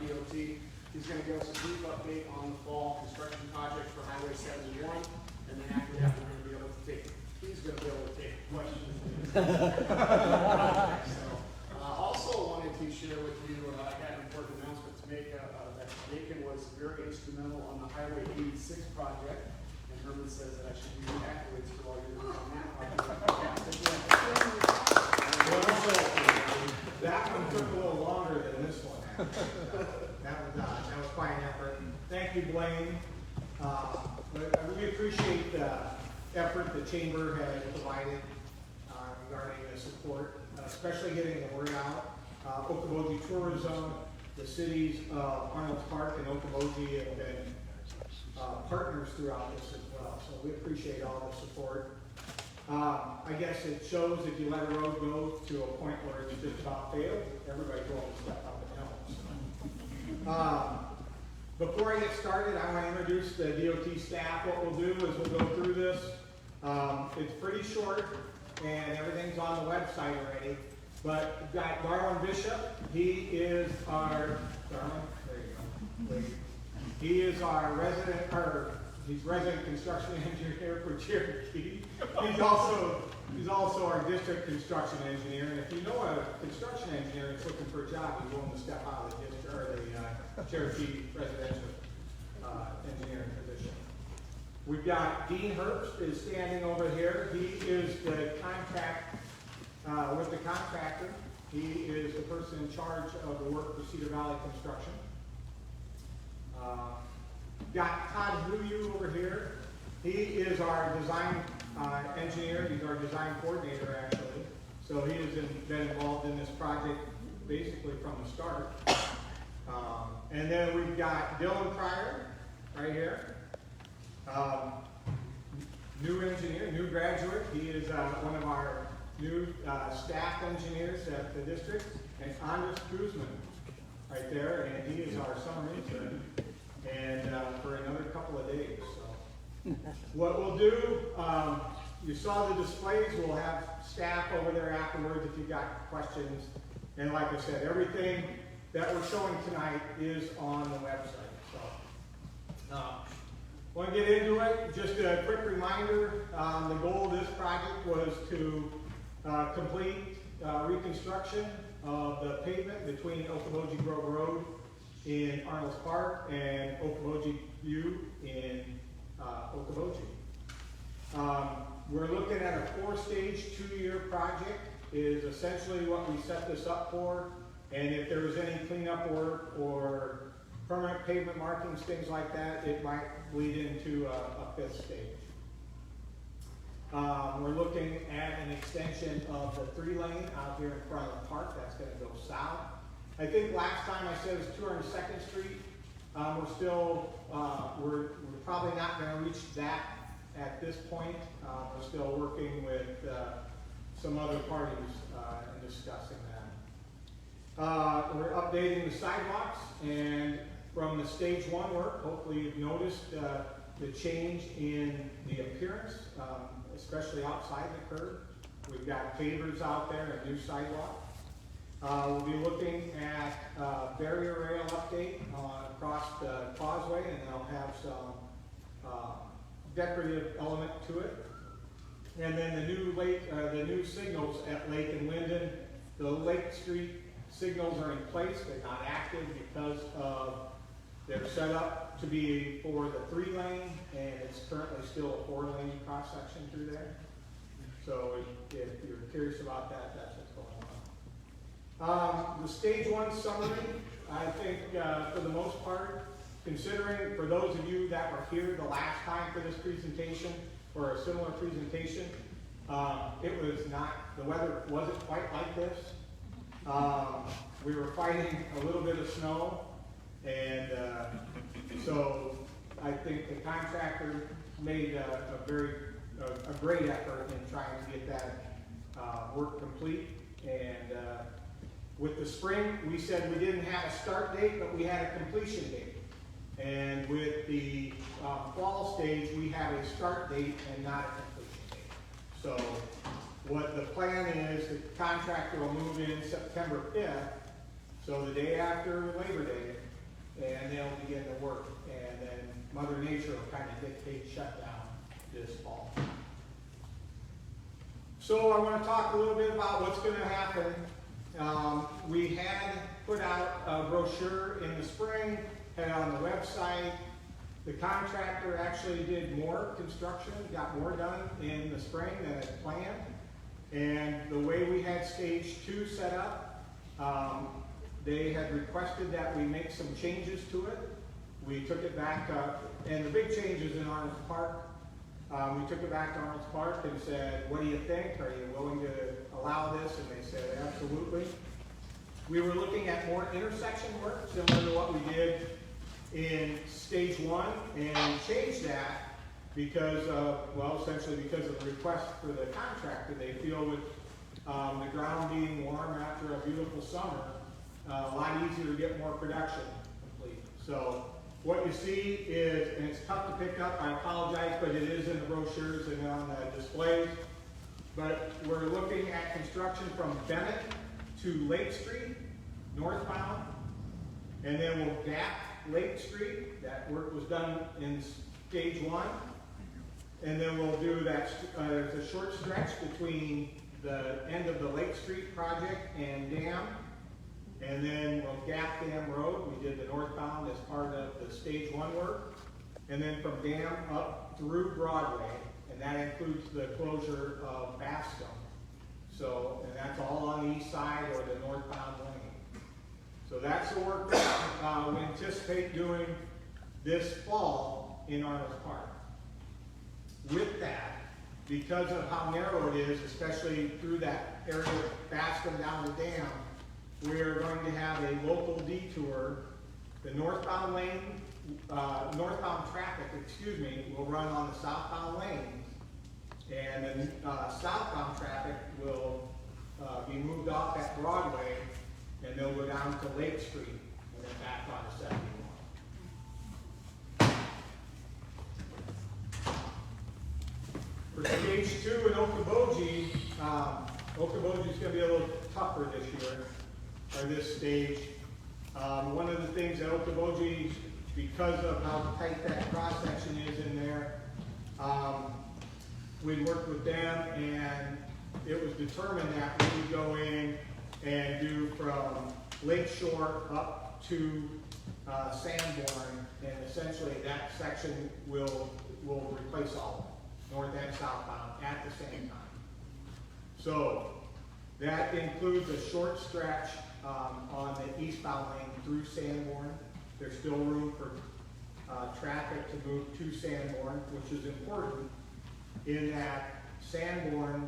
DOT. He's going to give us a brief update on the fall construction project for Highway 71, and then after that, we're going to be able to take, he's going to be able to take questions. Also wanted to share with you, I had an important announcement to make, that Macon was very instrumental on the Highway 86 project, and Herman says that I should give you accolades for all your work on that project. That one took a little longer than this one. That was quite an effort. Thank you, Blaine. We appreciate the effort the Chamber has provided regarding the support, especially getting the word out. Okoboji Tourism, the cities of Arnold's Park and Okoboji have been partners throughout this as well. So we appreciate all the support. I guess it shows if you let a road go to a point where it's just about failed, everybody's willing to step up and help. Before I get started, I want to introduce the DOT staff. What we'll do is we'll go through this. It's pretty short, and everything's on the website already. But we've got Darwin Bishop. He is our He is our he's resident construction engineer for Cherokee. He's also our district construction engineer. And if you know a construction engineer that's looking for a job, he's willing to step out of the district or the Cherokee residential engineering position. We've got Dean Herbst is standing over here. He is the contact with the contractor. He is the person in charge of the work for Cedar Valley Construction. Got Todd Huyu over here. He is our design engineer. He's our design coordinator, actually. So he has been involved in this project basically from the start. And then we've got Dylan Pryor right here. New engineer, new graduate. He is one of our new staff engineers at the district. And Andres Guzman right there. And he is our summer intern. And for another couple of days. So what we'll do, you saw the displays. We'll have staff over there afterwards if you've got questions. And like I said, everything that we're showing tonight is on the website. So want to get into it. Just a quick reminder, the goal of this project was to complete reconstruction of the pavement between Okoboji Grove Road in Arnold's Park and Okoboji View in Okoboji. We're looking at a 4-stage, 2-year project is essentially what we set this up for. And if there was any cleanup work or permanent pavement markings, things like that, it might lead into a 5th stage. We're looking at an extension of the 3-lane out here in front of the park. That's going to go south. I think last time I said it was 202nd Street. We're probably not going to reach that at this point. We're still working with some other parties and discussing that. We're updating the sidewalks, and from the stage 1 work, hopefully you've noticed the change in the appearance, especially outside the curb. We've got pavers out there and new sidewalk. We'll be looking at barrier rail update across the causeway, and they'll have some decorative element to it. And then the new signals at Lake and Linden. The Lake Street signals are in place. They're not active because they're set up to be for the 3-lane, and it's currently still a 4-lane cross section through there. So if you're curious about that, that's what's going on. The stage 1 summary, I think for the most part, considering for those of you that were here the last time for this presentation or a similar presentation, it was not, the weather wasn't quite like this. We were fighting a little bit of snow, and so I think the contractor made a great effort in trying to get that work complete. And with the spring, we said we didn't have a start date, but we had a completion date. And with the fall stage, we have a start date and not a completion date. So what the plan is, the contractor will move in September 5th, so the day after Labor Day, and they'll begin to work, and then Mother Nature will kind of dictate shutdown this fall. So I want to talk a little bit about what's going to happen. We had put out a brochure in the spring, had it on the website. The contractor actually did more construction, got more done in the spring than had planned. And the way we had stage 2 set up, they had requested that we make some changes to it. We took it back up, and the big changes in Arnold's Park. We took it back to Arnold's Park and said, what do you think? Are you willing to allow this? And they said, absolutely. We were looking at more intersection work, similar to what we did in stage 1, and changed that because of, well, essentially because of the request for the contractor. They feel with the ground being warm after a beautiful summer, a lot easier to get more production complete. So what you see is, and it's tough to pick up, I apologize, but it is in the brochures and on the displays. But we're looking at construction from Bennett to Lake Street, northbound, and then we'll gap Lake Street. That work was done in stage 1. And then we'll do that, there's a short stretch between the end of the Lake Street project and Dam. And then we'll gap Dam Road. We did the northbound as part of the stage 1 work. And then from Dam up through Broadway, and that includes the closure of Bascom. So, and that's all on the east side or the northbound lane. So that's the work that we anticipate doing this fall in Arnold's Park. With that, because of how narrow it is, especially through that area of Bascom down to Dam, we are going to have a local detour. The northbound lane, northbound traffic, will run on the southbound lanes, and then southbound traffic will be moved off at Broadway, and they'll go down to Lake Street and then back onto 71. For stage 2 in Okoboji, Okoboji is going to be a little tougher this year, or this stage. One of the things at Okoboji, because of how tight that cross section is in there, we worked with them, and it was determined that we would go in and do from Lakeshore up to Sanborn, and essentially that section will replace all of it, north and southbound, at the same time. So that includes a short stretch on the eastbound lane through Sanborn. There's still room for traffic to move to Sanborn, which is important in that Sanborn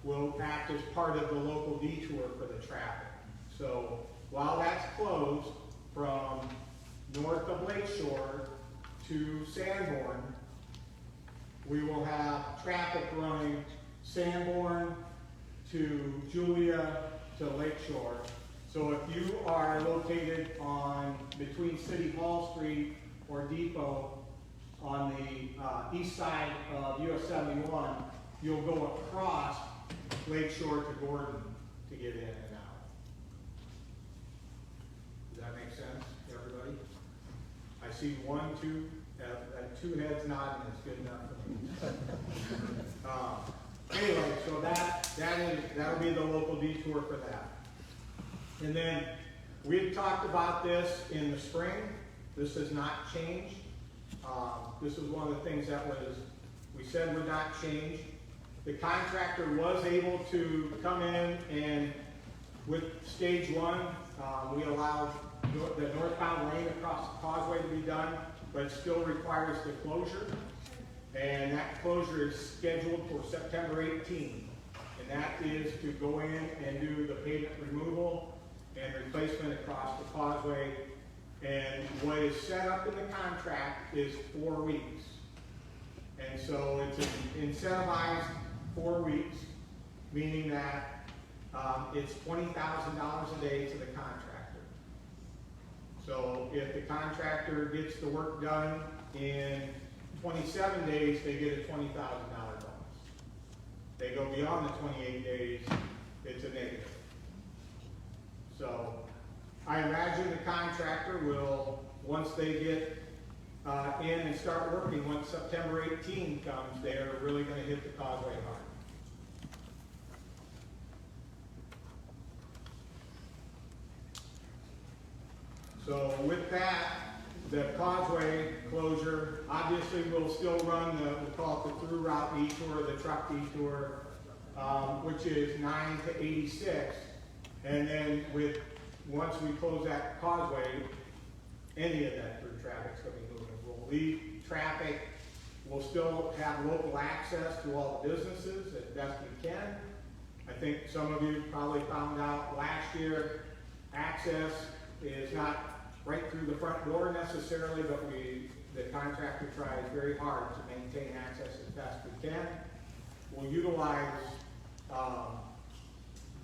will act as part of the local detour for the traffic. So while that's closed from north of Lakeshore to Sanborn, we will have traffic running Sanborn to Julia to Lakeshore. So if you are located between City Hall Street or Depot on the east side of US 71, you'll go across Lakeshore to Gordon to get in and out. Does that make sense to everybody? I see two heads nodding, it's good enough for me. Anyway, so that'll be the local detour for that. And then we had talked about this in the spring. This has not changed. This was one of the things that we said would not change. The contractor was able to come in, and with stage 1, we allowed the northbound lane across the causeway to be done, but it still requires the closure. And that closure is scheduled for September 18th. And that is to go in and do the pavement removal and replacement across the causeway. And what is set up in the contract is 4 weeks. And so it's an incentivized 4 weeks, meaning that it's $20,000 a day to the contractor. So if the contractor gets the work done in 27 days, they get a $20,000 bonus. They go beyond the 28 days, it's a negative. So I imagine the contractor will, once they get in and start working, once September 18 comes, they're really going to hit the causeway hard. So with that, the causeway closure, obviously we'll still run the, we'll call it the through route detour, the truck detour, which is 9 to 86. And then once we close that causeway, any of that through traffic's going to be moving. We'll leave traffic, we'll still have local access to all the businesses as best we can. I think some of you probably found out last year, access is not right through the front door necessarily, but the contractor tries very hard to maintain access as best we can. We'll utilize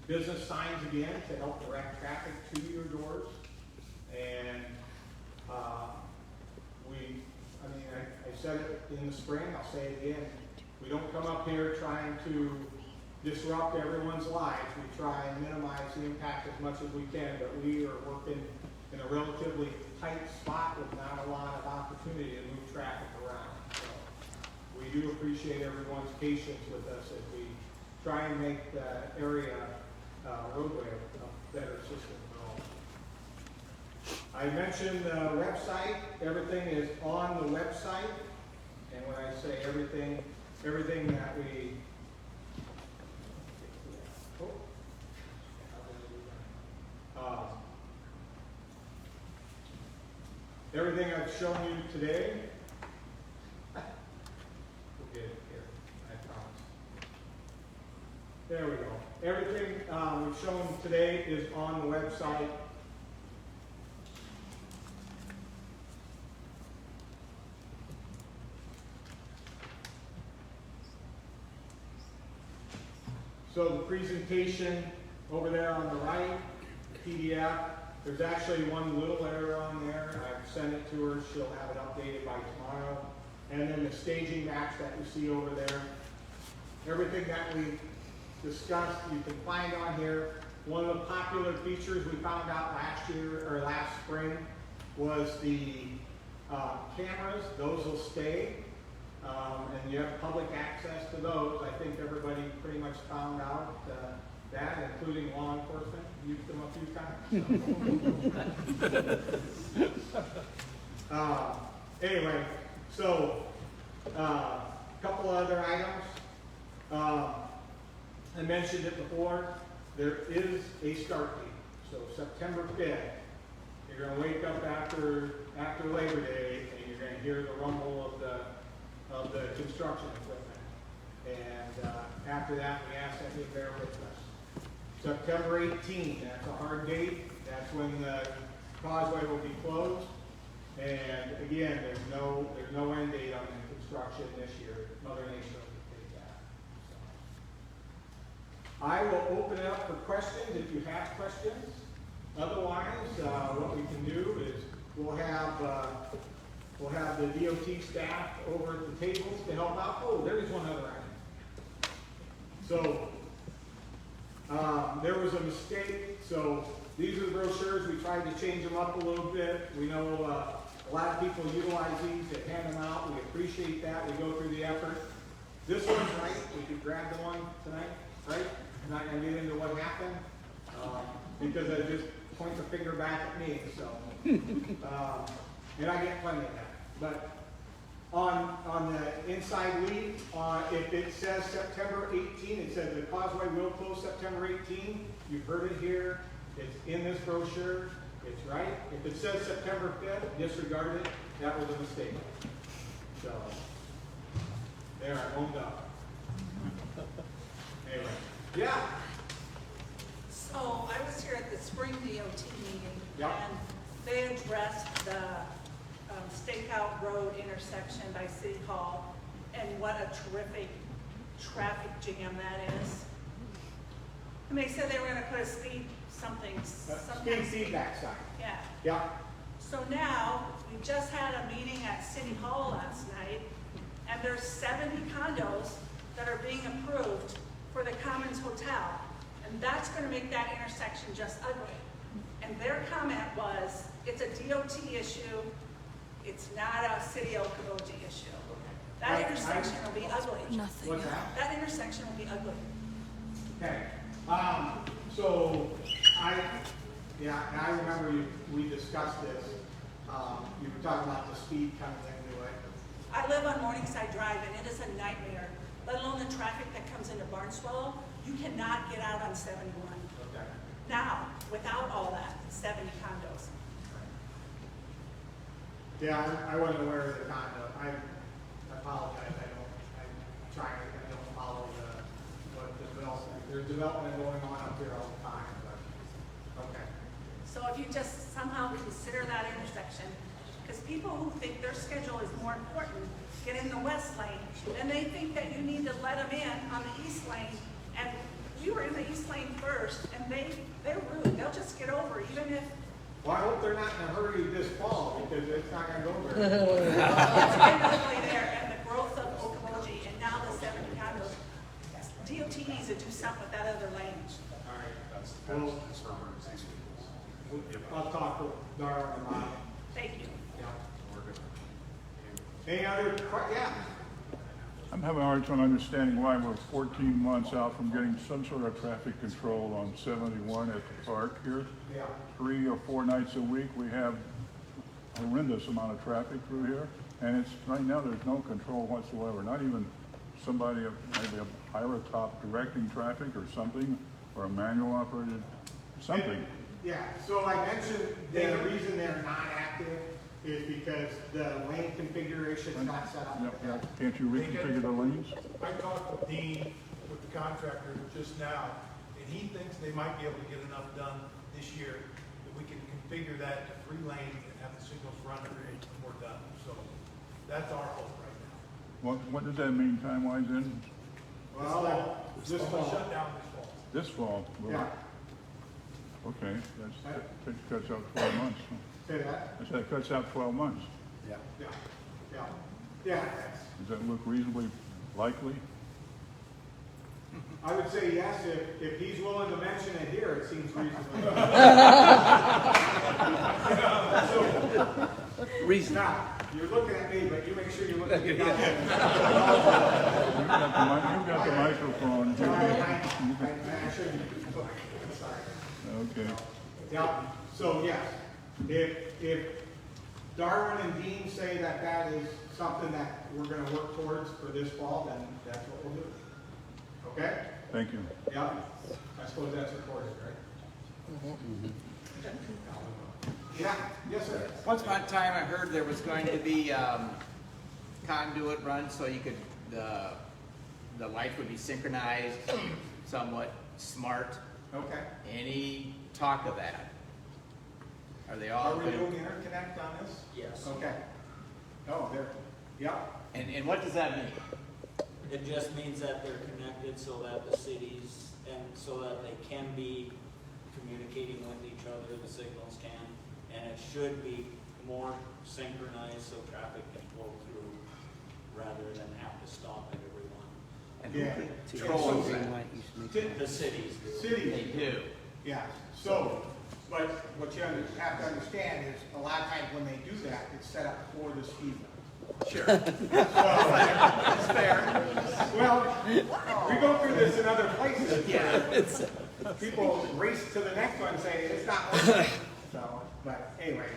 business signs again to help direct traffic to your doors. And I said it in the spring, I'll say it again. We don't come up here trying to disrupt everyone's lives. We try and minimize the impact as much as we can, but we are working in a relatively tight spot with not a lot of opportunity to move traffic around. So we do appreciate everyone's patience with us as we try and make the area roadway a better system for all. I mentioned the website. Everything is on the website. And when I say everything that we everything I've shown you today, we'll get it here, I promise. There we go. Everything we've shown today is on the website. So the presentation over there on the right, PDF, there's actually one little error on there. I've sent it to her. She'll have it updated by tomorrow. And then the staging maps that you see over there. Everything that we discussed, you can find on here. One of the popular features we found out last spring was the cameras. Those will stay. And you have public access to those. I think everybody pretty much found out that, including law enforcement, used them a few times. Anyway, so a couple other items. I mentioned it before. There is a start date. So September 5th, you're going to wake up after Labor Day, and you're going to hear the rumble of the construction equipment. And after that, we ask that you bear with us. September 18th, that's a hard date. That's when the causeway will be closed. And again, there's no end date on the construction this year. Mother Nature will dictate that. So I will open it up for questions if you have questions. Otherwise, what we can do is we'll have the DOT staff over at the tables to help out. Oh, there is one other item. So there was a mistake. So these are the brochures. We tried to change them up a little bit. We know a lot of people utilize these to hand them out. We appreciate that. We go through the effort. This one's right. We could grab the one tonight, right? I'm not going to get into what happened because I just point the finger back at me. So, and I get plenty of that. But on the inside lead, if it says September 18, it says the causeway will close September 18. You've heard it here. It's in this brochure. It's right. If it says September 5th, disregard it. That was a mistake. So, there, I owned up. Anyway, yeah. So I was here at the spring DOT meeting, Yep. and they addressed the Stakeout Road intersection by City Hall, and what a terrific traffic jam that is. And they said they were going to put a speed Speed feedback sign. Yeah. Yeah. So now, we just had a meeting at City Hall last night, and there's 70 condos that are being approved for the Commons Hotel. And that's going to make that intersection just ugly. And their comment was, it's a DOT issue, it's not a city of Okoboji issue. That intersection will be ugly. What's that? That intersection will be ugly. Okay, so and I remember we discussed this. You were talking about the speed coming into it. I live on Morningside Drive and it is a nightmare, let alone the traffic that comes into Barnstable. You cannot get out on 71. Okay. Now, without all that, 70 condos. Yeah, I wasn't aware of the condo. I apologize, I'm trying, I don't follow what the development, there's development going on up here all the time, but, okay. So if you just somehow consider that intersection, because people who think their schedule is more important get in the west lane, and they think that you need to let them in on the east lane, and we were in the east lane first, and they're rude, they'll just get over, even if Well, I hope they're not in a hurry this fall, because it's not gonna go very well. it's been ugly there, and the growth of Okoboji, and now the 70 condos. DOT needs to do something with that other lane. All right, well, I'll talk to Darrell tomorrow. Thank you. Yeah. Any other, yeah, I'm having a hard time understanding why we're 14 months out from getting some sort of traffic control on 71 at the park here. yeah. 3 or 4 nights a week, we have a horrendous amount of traffic through here. And it's, right now, there's no control whatsoever, not even somebody, maybe a higher top directing traffic or something, or a manual operated, something. Yeah, so I mentioned the reason they're not active is because the lane configuration is not set up. Yep, yep. Can't you reconfigure the lanes? I talked with Dean, with the contractor just now, and he thinks they might be able to get enough done this year that we can configure that to 3 lanes and have the signals run and we're done. So that's our hope right now. What does that mean time-wise then? Well, this We'll fall. shut down this fall. This fall? Well, Yeah, Okay, that cuts out 12 months. say that? I said it cuts out 12 months. Yeah, yeah. Does that look reasonably likely? I would say yes, if he's willing to mention it here, it seems reasonable. Now, you're looking at me, but you make sure you look at the guy. You've got the microphone. I shouldn't. Sorry. Okay. Yeah, so yes, if Darwin and Dean say that that is something that we're gonna work towards for this fall, then that's what we'll do. Okay? Thank you. Yeah, I suppose that's recorded, right? Yeah, yes, sir. Once upon a time, I heard there was going to be conduit run, so you could, the lights would be synchronized, somewhat smart. Okay. Any talk of that? Are they all Are we good? doing interconnect on this? Yes. Okay. Oh, there, yeah, And what does that mean? It just means that they're connected so that the cities, and so that they can be communicating with each other, the signals can. And it should be more synchronized so traffic can flow through rather than have to stop at every one. And yeah. who controls that? The cities do. They Cities, do. yeah, so, but what you have to understand is, a lot of times when they do that, it's set up for the speed limit. Sure. That's fair. Well, we go through this in other places. Yeah. People race to the next one saying it's not working. So, but anyway,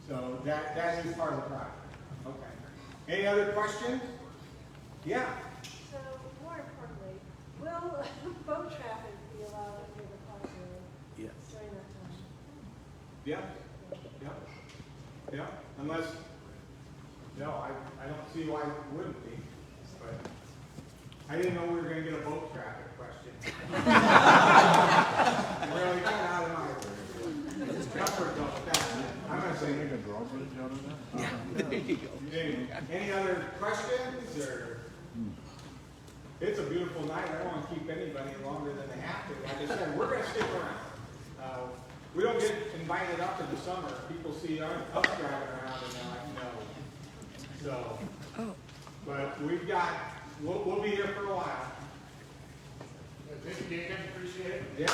so that is part of the problem. Okay. Any other questions? Yeah. So, more importantly, will boat traffic be allowed under the park road Yes. during that time? Yeah. Yeah. Yeah. Unless, no, I don't see why it wouldn't be. But I didn't know we were gonna get a boat traffic question. Really got out of my comfort zone with that. I'm gonna say, Make a drawbridge out of that? any other questions or? It's a beautiful night. I don't want to keep anybody longer than they have to. Like I said, we're gonna stick around. We don't get invited up in the summer. People see us driving around and they're like, no. So, but we've got, we'll be here for a while. Thank you, Dan, appreciate it. Yeah.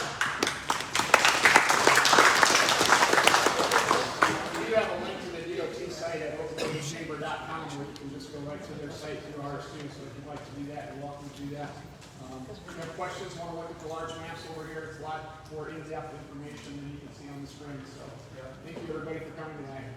where you can just go right to their site through RSU. So if you'd like to do that, you're welcome to do that. If you have questions, want to look at the large maps over here, it's a lot more in-depth information than you can see on the screen. So thank you everybody for coming tonight.